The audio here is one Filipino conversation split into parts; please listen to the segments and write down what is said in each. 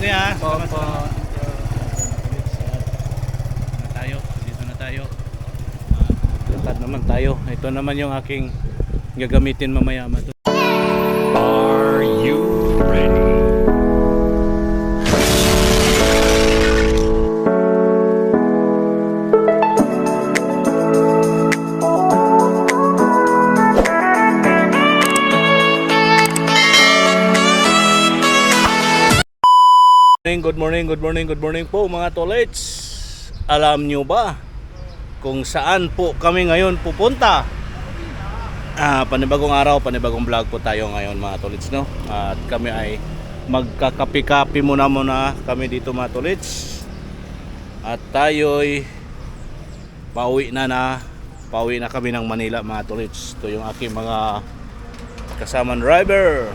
kuya. Salamat Po. po. Tayo, dito na tayo. Lakad naman tayo. Ito naman yung aking gagamitin mamaya. Are you ready? Good morning po mga tolets. Alam nyo ba kung saan po kami ngayon pupunta? Panibagong araw, panibagong vlog po tayo ngayon mga tolets, no? At kami ay magkakapi-kapi muna kami dito mga tolets. At tayo'y pauwi na kami ng Manila mga tolets. Ito yung aking mga kasamang driver.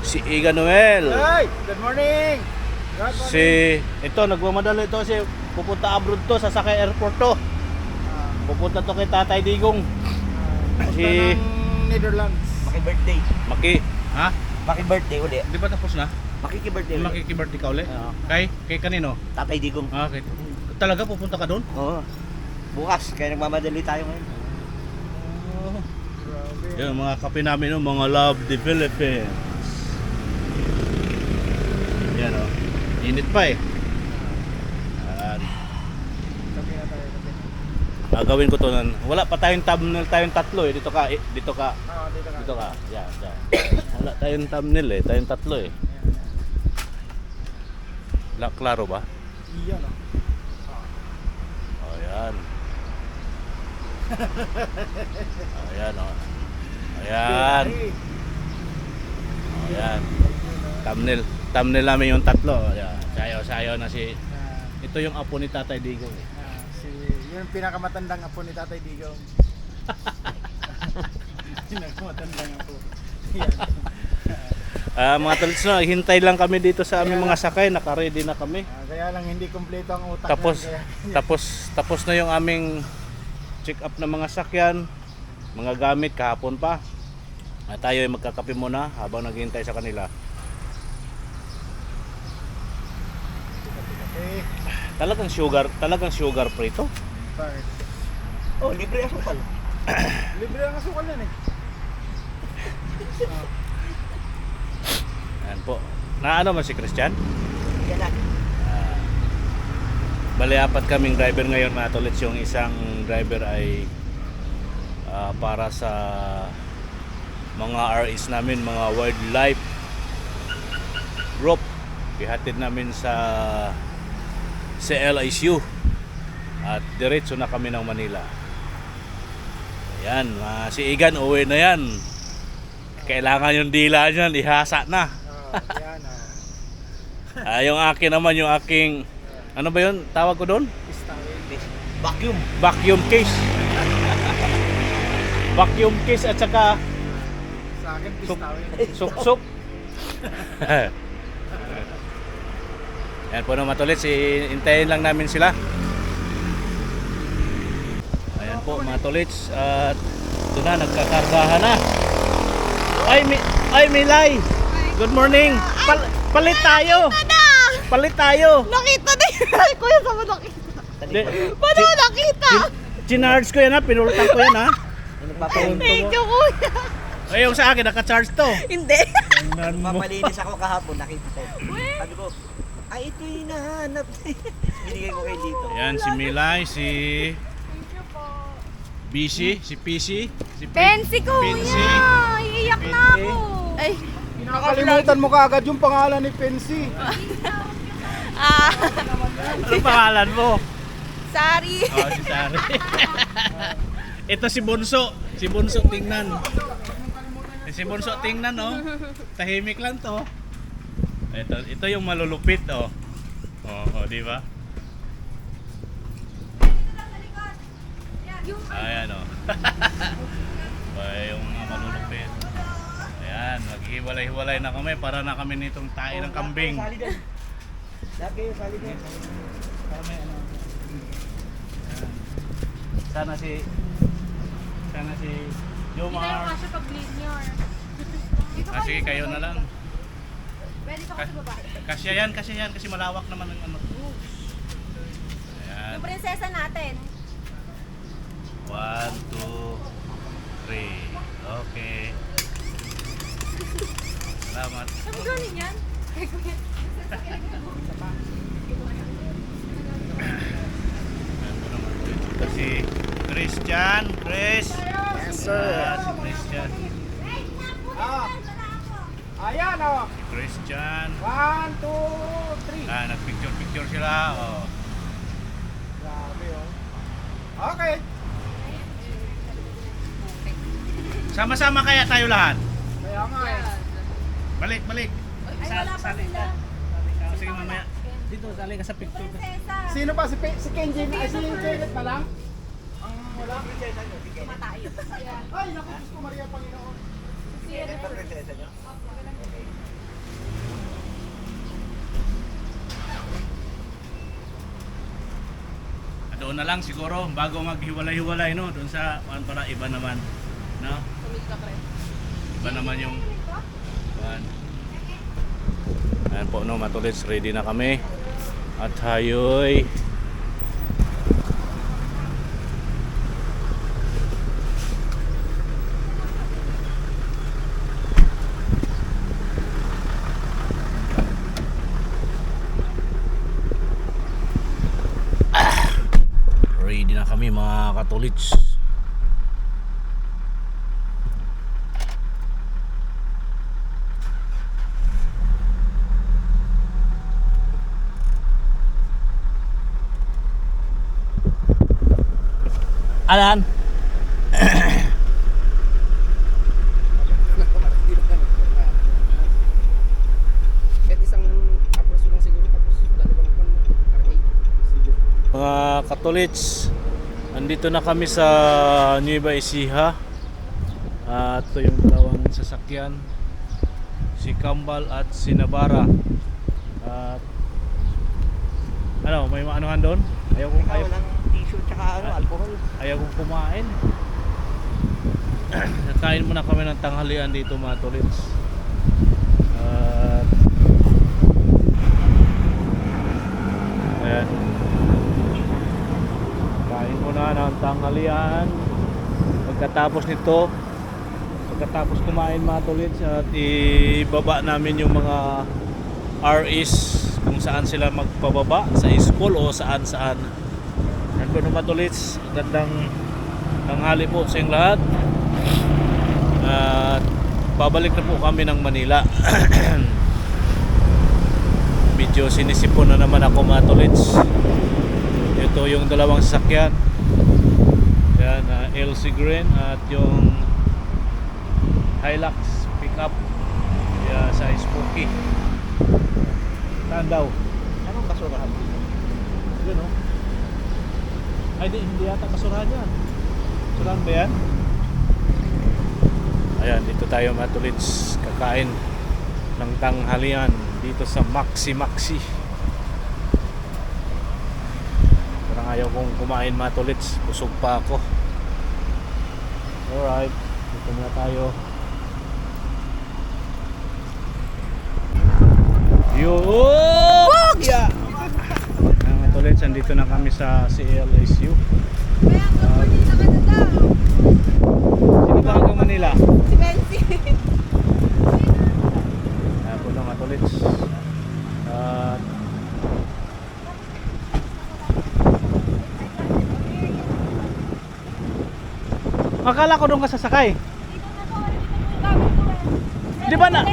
Si Iga Noel. Hey, good morning. Ito nagmamadali ito kasi pupunta abroad to, sasakay airport to. Pupunta to kay Tatay Digong. Si Netherlands. Maki-birthday. Maki, ha? Maki-birthday uli. Di ba tapos na? Makiki-birthday uli. Makiki-birthday ka ulit? Oo. Kay kanino? Tatay Digong. Okay. Talaga pupunta ka doon? Oo. Bukas, kaya nagmamadali tayo ngayon. Yan mga kape namin, no? Mga Love the Philippines. Yan o. Init pa eh. Kape na tayo, kape. Gagawin ko to nan. Wala pa tayong thumbnail, tayong tatlo eh. Dito ka. Dito ka. Dito ka. Yan. Wala tayong thumbnail eh. Tayong tatlo eh. Klaro ba? Iyan oh. Oh, yan. Ayan o. Ayan. Ayan. Thumbnail namin yung tatlo. Ayan. Sayaw na si... Ito yung apo ni Tatay Digong eh. Yung pinakamatandang apo ni Tatay Digong. Pinakamatandang apo. Mga tolits na, hintay lang kami dito sa aming mga sakay. Naka-ready na kami. Kaya lang hindi kumpleto ang utak. Tapos na yung aming check up ng mga sakyan, mga gamit kahapon pa. Tayo ay magkakape muna habang naghihintay sa kanila. Okay. Talagang sugar free to. Bakit? Oh, libre asukal. Libre ang asukal yan eh. Ayan po. Naano man si Christian? Yan lang. Bali, apat kaming driver ngayon mga tolits. Yung isang driver ay para sa mga RS namin, mga wildlife group. Ihatid namin sa LICU at diretso na kami ng Manila. Ayan, si Igan uwi na yan. Kailangan yung dila niyan, ihasa na. Yan Yung akin naman, yung aking, ano ba yun? Tawag ko doon? Vacuum. Vacuum case. Vacuum case at saka Sa akin, pistawin. suksok. Ayan po naman ulit, hintayin lang namin sila. Ayan po mga tolits, at ito na, nagkakargahan na. Ay Milay, good morning. Palit tayo. Palit tayo. Nakita din! Kuya, saan mo nakita? Paano mo nakita? Chinarge ko yan ha, pinulutan ko yan ha. Thank you, kuya! Ay, yung sa akin, naka-charge to. Hindi! Mapalinis ako kahapon, nakita ko. Sabi ko, ay ito yung hinahanap. Binigay ko kay dito. Ayan, si Milay, si Thank you po. BC, si PC, si Pensi, kuya! Pensi. Iiyak na ako! Ay! Nakalimutan mo kaagad yung pangalan ni Pensi. Ano pangalan mo? Sorry! Oh, si Sari. Ito si Bunso. Si Bunso tingnan. Si Bunso tingnan oh. Tahimik lang to. Ito yung malulupit oh. Oh, di ba? Ayan oh. Ay, yung mga malulupit. Ayan, maghiwalay-hiwalay na kami para na kami nitong tae ng kambing. Sali din. Lahat kayo, sali din. Para may ano. Sana si Jomar. Kasi pag-linear. Sige, kayo na lang. Pwede ka kasi babae. Kasya yan kasi malawak naman ang ano. Ayan. Yung prinsesa natin. 1, 2, 3. Okay. Salamat. Saan mo galing yan? Kay Kuya. Ayan po naman ulit. Ito si Christian. Chris. Yes, sir. Si Christian. Ah. Ayan, oh. Si Christian. 1, 2, 3. Nagpicture sila. Oh. Grabe, oh. Okay. Sama-sama kaya tayo lahat. Kaya nga, eh. Balik. Ay, wala pa sila. Sige mamaya. Dito, sali ka sa picture. Prinsesa. Sino pa? Si Kenji? Ay, si Janet pa lang? Ang wala? Matayo. Ay, naku, Diyos ko, Maria Panginoon. Doon na lang siguro bago maghiwalay-hiwalay no, doon sa para iba naman, no? Iba naman yung kuwan. Ayan po no, matulits, ready na kami. At tayo'y ready na kami mga katulits. Alan? Kahit isang aproso lang siguro, tapos dalawang pan Mga katulits, andito na kami sa Nueva Ecija. At ito yung dalawang sasakyan, si Kambal at si Nabara. At ano, may maanuhan doon? Ayaw Walang tissue tsaka alcohol. ayaw kong kumain. Nakain muna kami ng tanghalian dito mga tolits. At ayan, kain muna ng tanghalian. Pagkatapos kumain mga tolits, at ibaba namin yung mga RS kung saan sila magpababa, sa school o saan. Yan po naman tolits, gandang tanghali po sa inyong lahat. At pabalik na po kami ng Manila. Medyo sinisipon na naman ako mga tolits. Ito yung dalawang sasakyan. Yan, LC Green at yung Hilux pickup. Yan, sa Spooky. Saan daw? Anong basurahan? Yun o. Ay hindi yata kasurahan yan. Kasurahan ba yan? Ayan, dito tayo mga tolits, kakain ng tanghalian dito sa Maxi. Parang ayaw kong kumain mga tolits, busog pa ako. Alright, dito muna tayo. Yun! Yeah! Mga tolits, andito na kami sa CLSU. Kaya ang Manila ka na daw. Sino ba hanggang Manila? Si Bensi. Ayan po na mga tolits. Akala ko doon ka sasakay. Di ba na?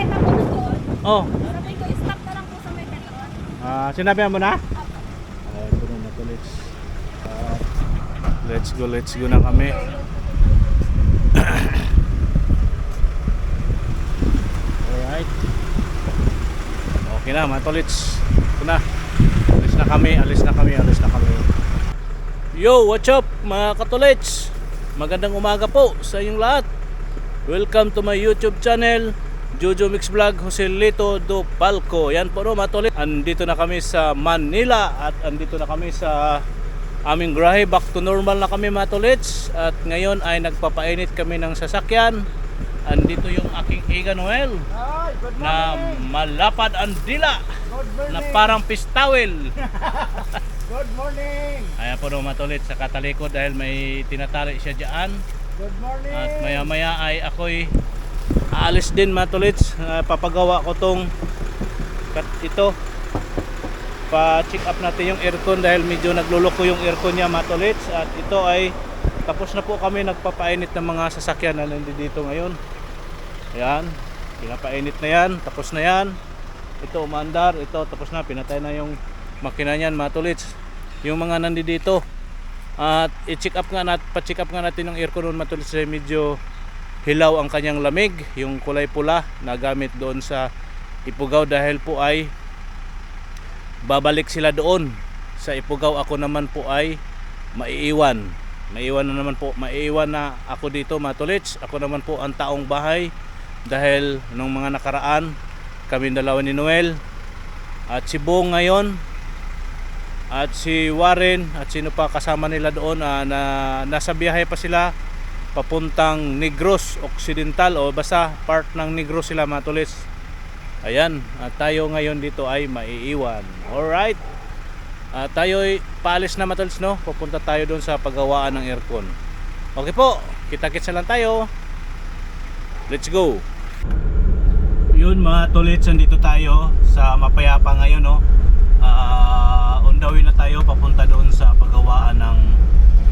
Oh. Sabi ko, stop na lang po sa may peron. Sinabihan mo na? Ayan po na mga tolits. Let's go na kami. Alright. Okay na mga tolits. Ito na. Alis na kami. Yo, what's up mga katolits? Magandang umaga po sa inyong lahat. Welcome to my YouTube channel, Jojo Mix Vlog Joselito do Palco. Yan po no mga tolits. Andito na kami sa Manila at andito na kami sa aming grahe. Back to normal na kami mga tolits. At ngayon ay nagpapainit kami ng sasakyan. andito yung aking Iga Noel na malapad ang dila na parang pistawel. Good morning! Ayan po no matulit sa katalikod dahil may tinatali siya dyan. Good morning! At maya maya ay ako'y aalis din matulits. Papagawa ko tong ito. Pa-check up natin yung aircon dahil medyo nagluloko yung aircon niya matulits. At ito ay tapos na po kami nagpapainit ng mga sasakyan na nandito ngayon. Ayan, pinapainit na yan, tapos na yan. Ito umandar, ito tapos na, pinatay na yung makina niyan matulits. Yung mga nandito. At i-check up nga pa-check up nga natin yung aircon noon matulits ay medyo hilaw ang kanyang lamig, yung kulay pula na gamit doon sa Ipugaw dahil po ay babalik sila doon sa Ipugaw. Ako naman po ay maiiwan na ako dito matulits. Ako naman po ang taong bahay dahil nung mga nakaraan kami dalawa ni Noel at si Bong ngayon at si Warren at sino pa kasama nila doon na nasa biyahe pa sila papuntang Negros Occidental o basta part ng Negros sila matulits. Ayan, at tayo ngayon dito ay maiiwan. Alright, tayo'y paalis na matulits no, pupunta tayo doon sa paggawaan ng aircon. Okay po, kita-kits na lang tayo. Let's go. Yun mga tulits, nandito tayo sa Mapayapa ngayon no. On the way na tayo papunta doon sa paggawaan ng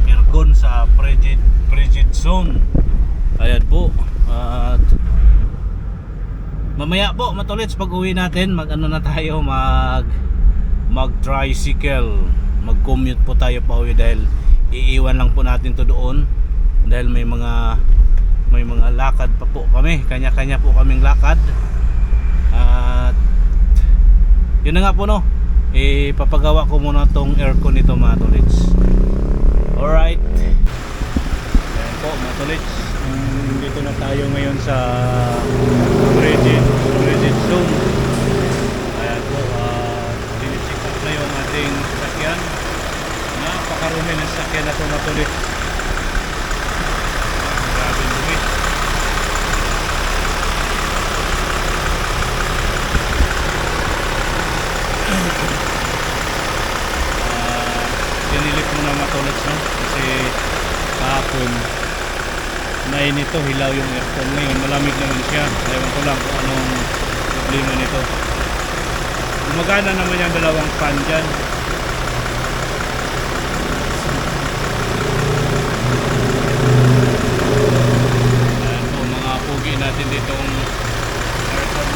aircon sa frigid zone. Ayan po. At mamaya po matulits pag uwi natin mag ano na tayo mag tricycle, mag commute po tayo pa uwi dahil iiwan lang po natin to doon dahil may mga lakad pa po kami, kanya-kanya po kaming lakad. At yun na nga po no, ipapagawa ko muna tong aircon nito mga tolits. Alright, ayan po mga tolits, dito na tayo ngayon sa frigid zone. Ayan po, tinicheck up na yung ating sasakyan. Napakarumi ng sasakyan na ito mga tolits. Grabe dumi. Dinilip mo na mga tolits no? Kasi kahapon mainit to, hilaw yung aircon. Ngayon malamig naman siya. Ewan ko lang kung anong problema nito. Gumagana naman yung dalawang fan dyan. Ayan po mga pugi natin ditong aircon.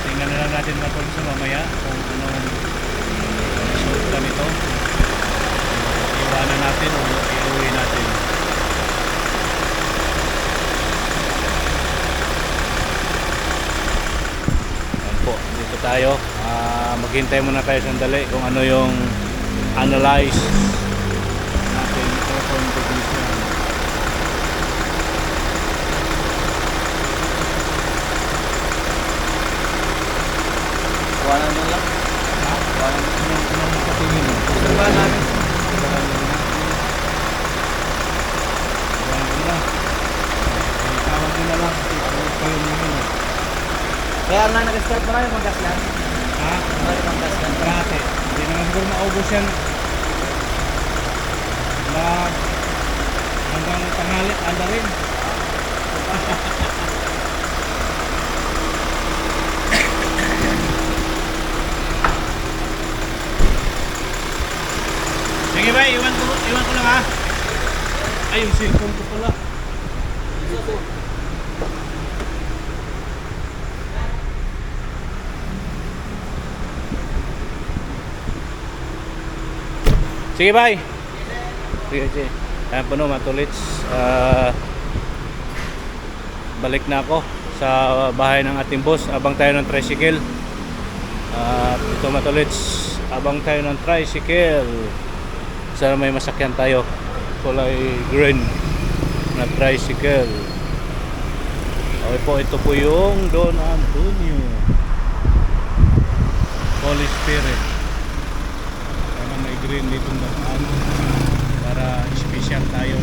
Tingnan na lang natin matulog sa mamaya kung anong resulta nito. Iwanan natin o iuwi natin. Ayan po, dito tayo. Maghintay muna tayo sandali kung ano yung analyze natin aircon condition. Walang mo lang. Walang anong patingin mo? Obserbahan namin. Walang na. Tawag mo na lang. Kayo naman. Kaya nga nag-start pa kayo mag-gas lang. Ha? Mag-gas lang. Kalahati. Hindi naman siguro maubos yan. Hanggang tanghali, anda rin. Sige ba, iwan ko lang ha. Ay, yung cellphone ko pala. Sige bye. Sige. Ayan po no, matulits. Balik na ako sa bahay ng ating boss. Abang tayo ng tricycle. Ito matulits. Abang tayo ng tricycle. Sana may masakyan tayo. Kulay green na tricycle. Okay po, ito po yung Don Antonio. Holy Spirit. Sana may green ditong daan para special tayo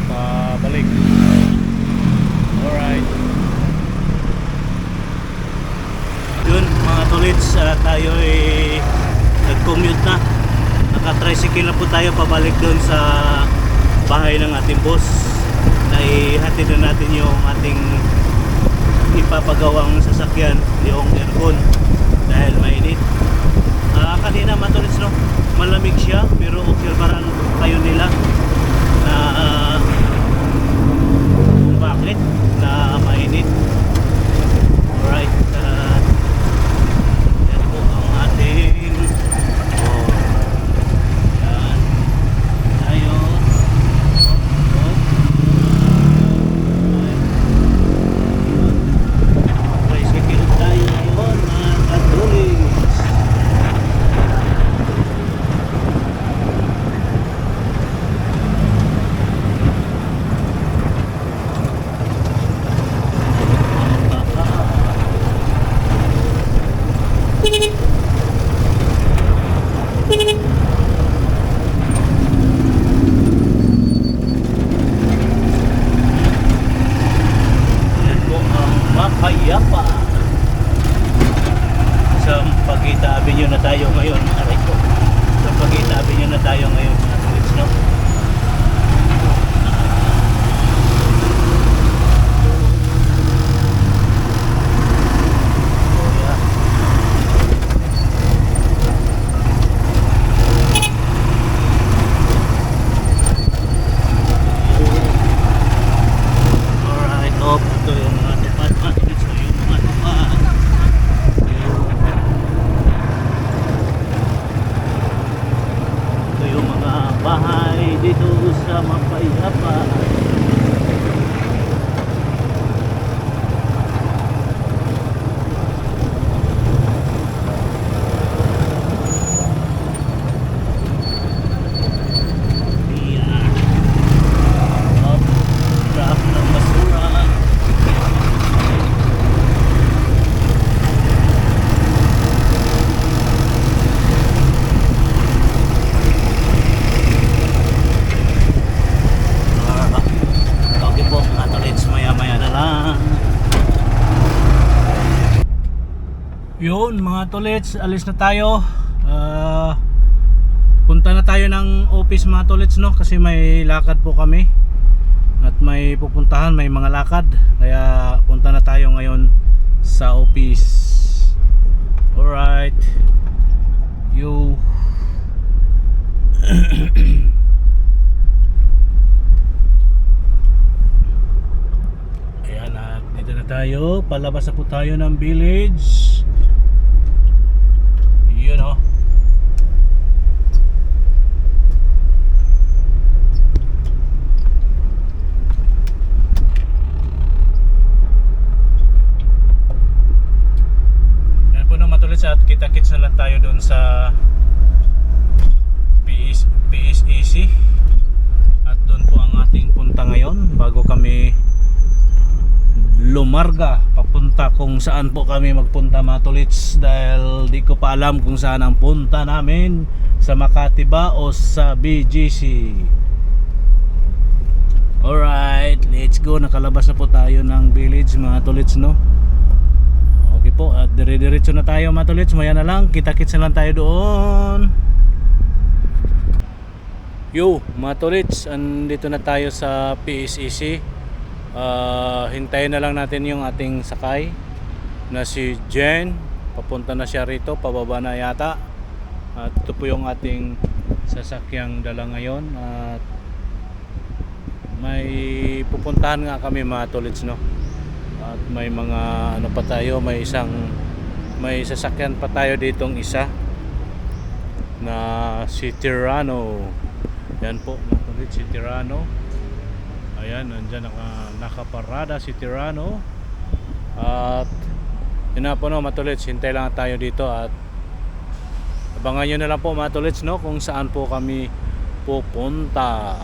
pabalik. Alright, yun mga tolits, tayo ay nag-commute na, naka-tricycle na po tayo pabalik doon sa bahay ng ating boss. Naihatid na natin yung ating ipapagawang sasakyan, yung aircon, dahil mainit. Kanina mga tolits, no, malamig siya, pero obserbaran kayo nila na kung bakit na mainit. Alright, yan po ang ating yan tayo tricycle tayo ngayon mga katulings. Yan po ang mapayapa. Sa Pagita Avenue na tayo ngayon. Aray ko. Sa Pagita Avenue na tayo ngayon mga tolits, no? Alright, ito yung mga tupad. Ito yung mga tupad. Ito yung mga bahay dito sa Mapayapa. Ayan. Drop ng basura. Okay po mga tolits, maya maya na lang. Yun mga tolits, alis na tayo. Punta na tayo ng office mga tolits, no, kasi may lakad po kami at may pupuntahan, may mga lakad, kaya punta na tayo ngayon sa office. Alright, you ayan, at dito na tayo, palabas na po tayo ng village. Yun, oh. At kita-kits na lang tayo doon sa PSEC at doon po ang ating punta ngayon bago kami lumarga papunta kung saan po kami magpunta mga tolits, dahil di ko pa alam kung saan ang punta namin, sa Makati ba o sa BGC. Alright, let's go. Nakalabas na po tayo ng village mga tolits, no? Okay po, at dire-diretso na tayo mga tolits. Maya na lang, kita-kits na lang tayo doon. Yo mga tolits, andito na tayo sa PSEC. Hintayin na lang natin yung ating sakay na si Jen. Papunta na siya rito, pababa na yata. At ito po yung ating sasakyang dala ngayon. At may pupuntahan nga kami mga tolits, no? At may mga ano pa tayo, may sasakyan pa tayo ditong isa na si Tirano. Yan po mga tolits, si Tirano. Ayan, nandyan nakaparada si Tirano. At yun na po, no, mga tolits, hintay lang tayo dito at abangan nyo na lang po mga tolits, no, kung saan po kami pupunta.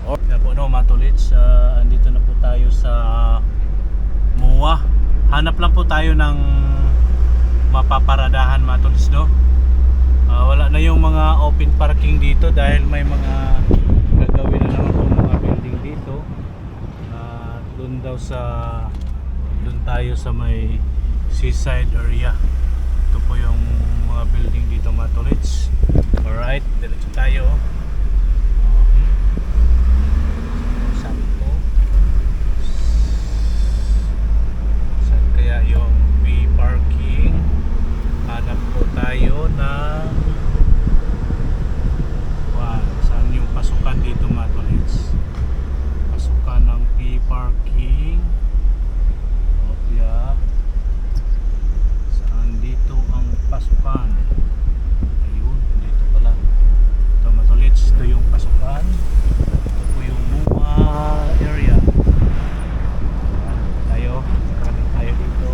Yan po, no, mga tolits, andito na po tayo sa MUA. Hanap lang po tayo ng mapaparadahan mga tolits, no? Wala na yung mga open parking dito dahil may mga gagawin na naman yung mga building dito. Doon tayo sa may seaside area. Ito po yung mga building dito mga tolits. Alright, diretso tayo. Saan po? Saan kaya yung P-parking? Hanap po tayo ng saan yung pasukan dito mga tolits? Pasukan ng P-parking. Opya. Saan dito ang pasukan? Ayun, dito pala. Ito mga tolits, ito yung pasukan. Ito po yung MUA area. Tayo, kanan tayo dito.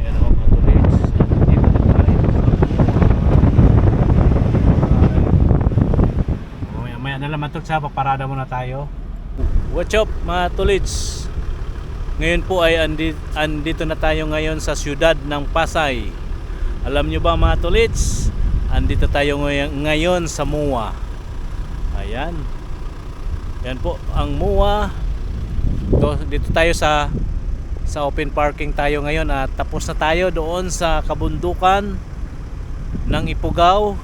Ayan o mga tolits. Dito na tayo sa MUA. Maya na lang mga tolits ha, paparada muna tayo. What's up mga tolits? Ngayon po ay andito na tayo ngayon sa siyudad ng Pasay. Alam nyo ba mga tolits? Andito tayo ngayon sa MUA. Ayan. Yan po ang MUA. Dito tayo sa open parking tayo ngayon at tapos na tayo doon sa kabundukan ng Ifugao.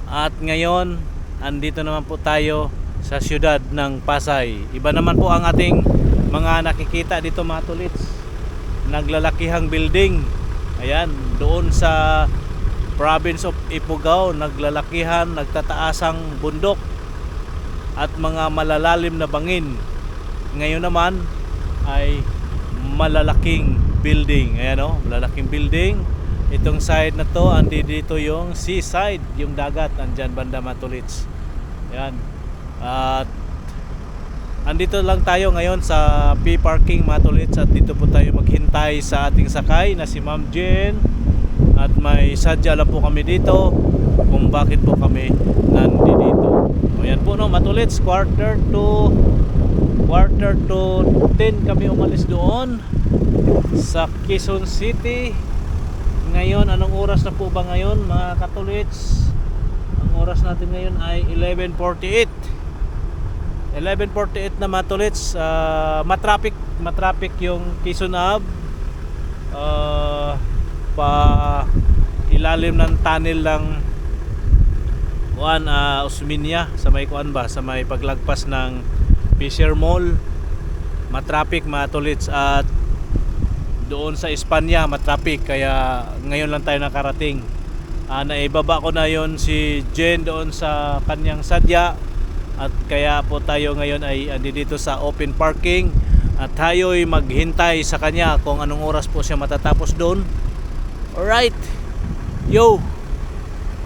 At ngayon andito naman po tayo sa siyudad ng Pasay. Iba naman po ang ating mga nakikita dito mga tolits. Naglalakihang building. Ayan, doon sa province of Ifugao, naglalakihan, nagtataasang bundok at mga malalalim na bangin. Ngayon naman ay malalaking building. Ayan o, malalaking building. Itong side na to, dito yung seaside, yung dagat, andyan banda mga tolits. Ayan. At andito lang tayo ngayon sa P-parking mga tolits at dito po tayo maghintay sa ating sakay na si Ma'am Jen. At may sadya lang po kami dito kung bakit po kami nandito. Ayan po no mga tolits, quarter to 10 kami umalis doon sa Quezon City. Ngayon, anong oras na po ba ngayon mga katolits? Ang oras natin ngayon ay 11:48 na mga tolits. Matraffic yung Quezon Ave. Pa ilalim ng tunnel ng Osminia sa may sa may paglagpas ng Fisher Mall. Matraffic mga tolits. At doon sa Espanya matraffic, kaya ngayon lang tayo nakarating. Naibaba ko na yon si Jen doon sa kanyang sadya. At kaya po tayo ngayon ay dito sa open parking at tayo'y maghintay sa kanya kung anong oras po siya matatapos doon. Alright, yo,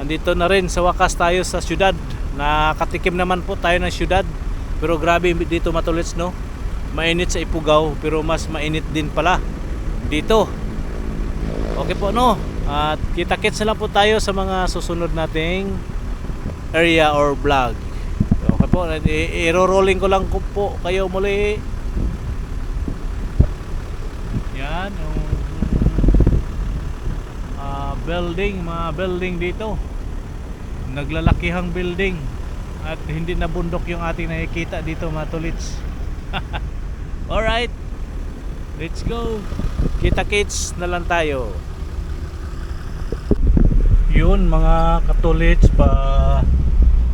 andito na rin sa wakas tayo sa syudad. Nakatikim naman po tayo ng syudad, pero grabe dito mga tolits, no? Mainit sa Ifugao pero mas mainit din pala dito. Okay po no, at kita-kits na lang po tayo sa mga susunod nating area or vlog. Okay po, i-rolling ko lang po kayo muli. Yan yung mga building dito. Naglalakihang building at hindi na bundok yung ating nakikita dito mga tolits. Alright, let's go. Kita-kits na lang tayo. Yun mga katolits,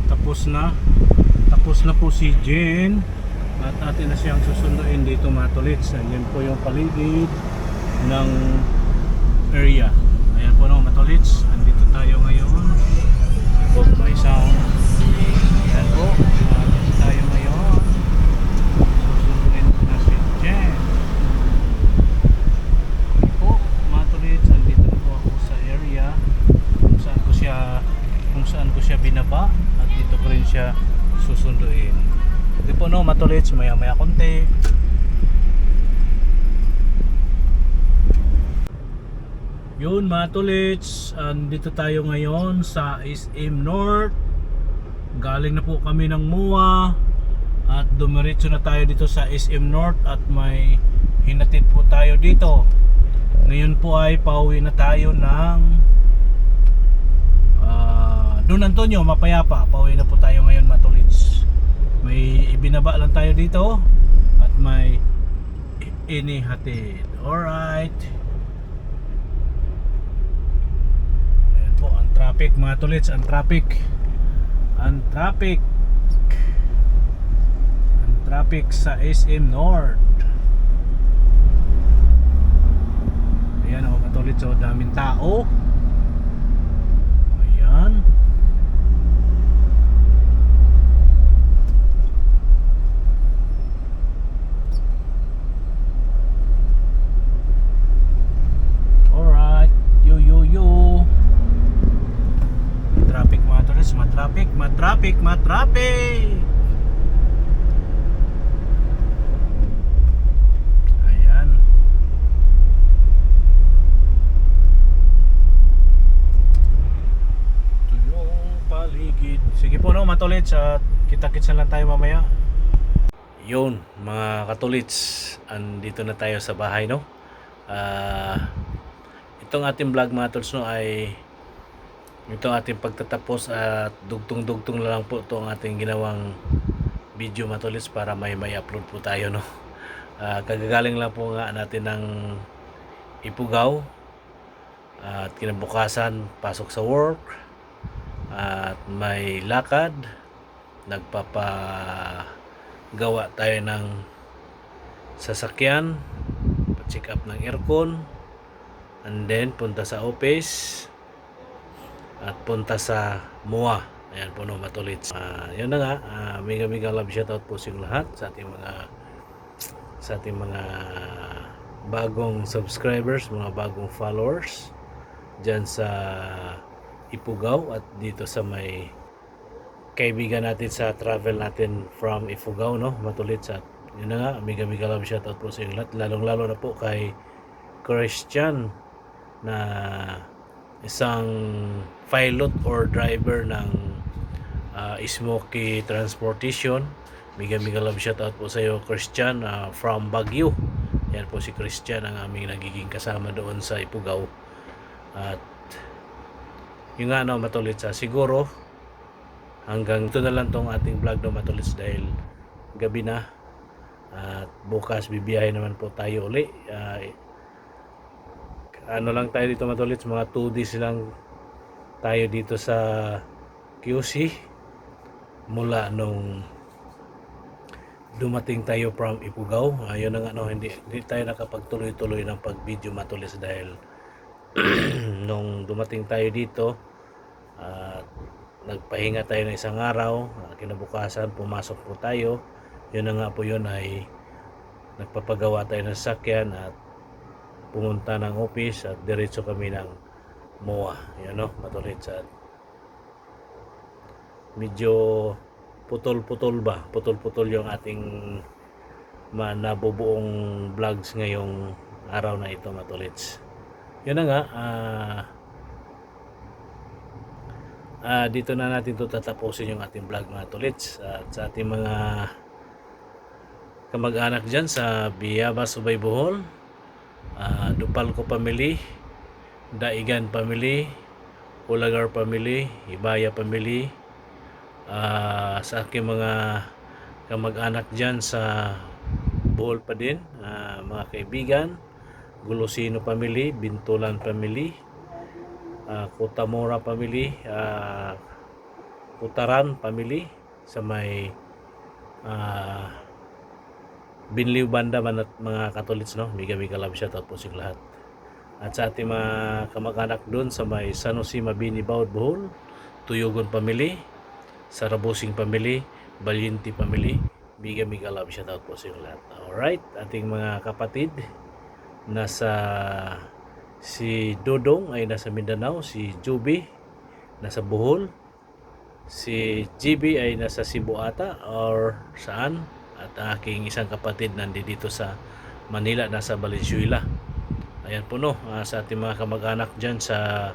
tapos na po si Jen at atin na siyang susunduin dito mga tolits. Ayan po yung paligid ng area. Ayan po no mga tolits, andito tayo ngayon. Both by sound. Ayan po, andito tayo ngayon. Susunduin po na si Jen. Okay po mga tolits, andito na po ako sa area kung saan ko siya binaba at dito ko rin siya susunduin. Hindi po no matulits, maya konti. Yun mga tolits, andito tayo ngayon sa SM North. Galing na po kami ng MUA at dumiretso na tayo dito sa SM North at may hinatid po tayo dito. Ngayon po ay pauwi na tayo ng Don Antonio, Mapayapa. Pauwi na po tayo ngayon, mga tolits. May ibinaba lang tayo dito at may inihatid. Alright. Ayan po ang traffic, mga tolits. Ang traffic sa SM North. Ayan o, mga tolits, daming tao. Ayan. Alright, yo. Traffic, mga tolits, matraffic. Ayan. Ito yung paligid. Sige po, no, mga tolits, at kita-kits na lang tayo mamaya. Yun, mga katolits, andito na tayo sa bahay, no. Itong ating vlog, mga tolits, no, ay ito ating pagtatapos at dugtong-dugtong na lang po itong ating ginawang video, mga tolits, para may upload po tayo, no. Kagagaling lang po nga natin ng Ifugao at kinabukasan pasok sa work at may lakad, nagpapagawa tayo ng sasakyan, check up ng aircon, and then punta sa office at punta sa MOA. Ayan po, no, matulits. Yun na nga, mega love shoutout po sa lahat, sa ating mga bagong subscribers, mga bagong followers dyan sa Ifugao at dito sa may kaibigan natin sa travel natin from Ifugao, no, matulits. At yun na nga, mega love shoutout po sa lahat, lalong-lalo na po kay Christian na isang pilot or driver ng Smoky Transportation. Mega love shoutout po sa iyo, Christian, from Baguio. Yan po si Christian ang aming nagiging kasama doon sa Ifugao. At yung nga, no, matulits, siguro hanggang ito na lang tong ating vlog, no, matulits, dahil gabi na at bukas bibiyahe naman po tayo uli. Ano lang tayo dito, matulits, mga 2 days lang tayo dito sa QC mula nung dumating tayo from Ifugao. Ayun na nga, no, hindi tayo nakapagtuloy-tuloy ng pag-video, matulits, dahil nung dumating tayo dito nagpahinga tayo ng isang araw, kinabukasan pumasok po tayo. Yun na nga po, yun ay nagpapagawa tayo ng sasakyan at pumunta ng office at diretso kami ng MOA. Yan, no, matulits. At medyo putol-putol yung ating nabubuong vlogs ngayong araw na ito, matulits. Yun na nga, dito na natin ito tatapusin yung ating vlog, mga tolits. At sa ating mga kamag-anak dyan sa Biyaba, Subay, Bohol, Dupalco family, Daigan family, Ulagar family, Ibaya family, sa aking mga kamag-anak dyan sa Bohol pa din, mga kaibigan, Gulosino family, Bintulan family, Kutamora family, Kutaran family, sa may Binliw Banda man at mga katolits, no, mega love shoutout po sa lahat. At sa ating mga kamag-anak doon sa may San Jose, Mabini, Bawod, Bohol, Tuyogon family, Sarabusing family, Balinti family, mega love shoutout po sa lahat. Alright, ating mga kapatid nasa si Dodong ay nasa Mindanao, si Juby nasa Bohol, si GB ay nasa Cebu ata or saan, at aking isang kapatid nandito sa Manila, nasa Valenzuela. Ayan po, no, sa ating mga kamag-anak dyan sa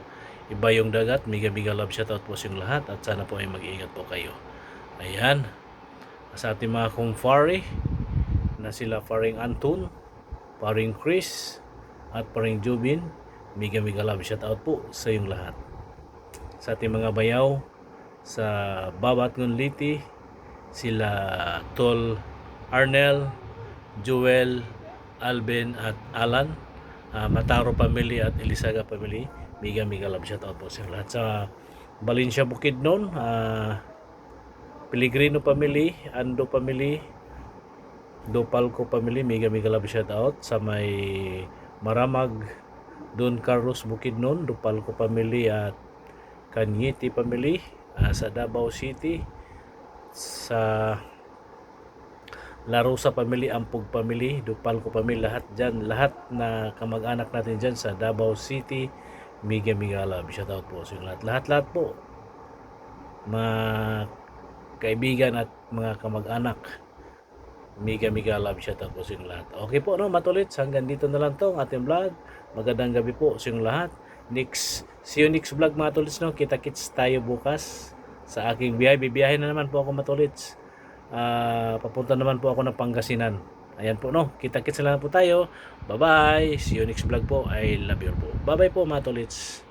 Ibayong Dagat, mega love shoutout po sa lahat at sana po ay mag-iingat po kayo. Ayan, sa ating mga kumfari na sila Faring Anton, Paring Chris, at Paring Jubin. Mega love shout out po sa iyong lahat. Sa ating mga bayaw sa Babat Ngunliti, sila Tol Arnel, Joel, Alvin at Alan, Mataro family at Elisaga family. Mega love shout out po sa lahat. Sa Valencia Bukidnon, Pellegrino family, Ando family, Dopalco family, mega love shout out. Sa may Maramag, Don Carlos Bukidnon, Dopalco family at Kanyiti family. Sa Davao City, sa La Rosa family, Ampog family, Dopalco family, lahat dyan, lahat na kamag-anak natin dyan sa Davao City, mega love shout out po sa lahat. Lahat po, mga kaibigan at mga kamag-anak, mega love shout out po sa lahat. Okay po, no, matulits, hanggang dito na lang to ang ating vlog. Magandang gabi po sa lahat. See you next vlog, mga tulits, no. Kita-kits tayo bukas sa aking biyahe. Bibiyahe na naman po ako, matulits. Papunta naman po ako ng Pangasinan. Ayan po, no. Kita-kits na lang po tayo. Bye-bye. See you next vlog po. I love you po. Bye-bye po, mga tulits.